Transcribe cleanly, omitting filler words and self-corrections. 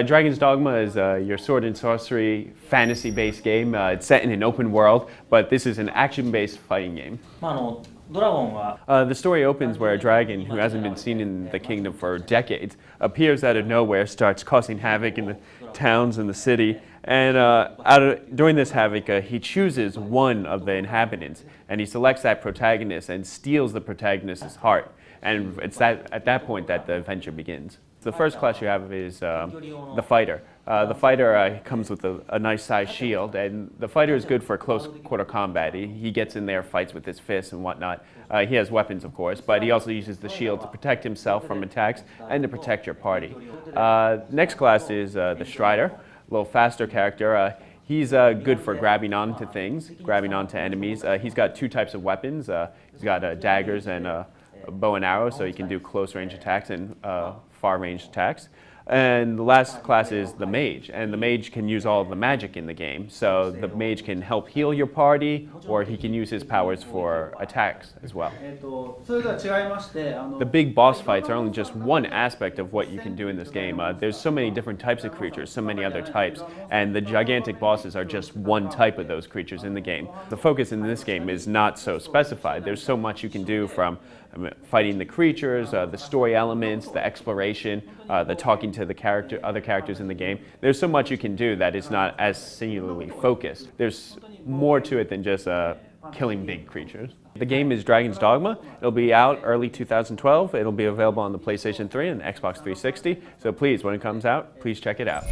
Dragon's Dogma is your sword and sorcery fantasy-based game. It's set in an open world, but this is an action-based fighting game. The story opens where a dragon, who hasn't been seen in the kingdom for decades, appears out of nowhere, starts causing havoc in the towns and the city, and during this havoc, he chooses one of the inhabitants, and he selects that protagonist and steals the protagonist's heart. And it's at that point that the adventure begins. The first class you have is the fighter. The fighter comes with a nice sized shield, and the fighter is good for close quarter combat. He gets in there, fights with his fists and whatnot. He has weapons, of course, but he also uses the shield to protect himself from attacks and to protect your party. Next class is the strider, a little faster character. He's good for grabbing onto things, grabbing onto enemies. He's got two types of weapons. He's got daggers and a bow and arrow, so he can do close range attacks and far range attacks. And the last class is the Mage, and the Mage can use all of the magic in the game. So the Mage can help heal your party, or he can use his powers for attacks as well. The big boss fights are only just one aspect of what you can do in this game. There's so many different types of creatures, so many other types, and the gigantic bosses are just one type of those creatures in the game. The focus in this game is not so specified. There's so much you can do, from fighting the creatures, the story elements, the exploration, the talking to the other characters in the game. There's so much you can do that is not as singularly focused. There's more to it than just killing big creatures. The game is Dragon's Dogma. It'll be out early 2012. It'll be available on the PlayStation 3 and Xbox 360. So please, when it comes out, please check it out.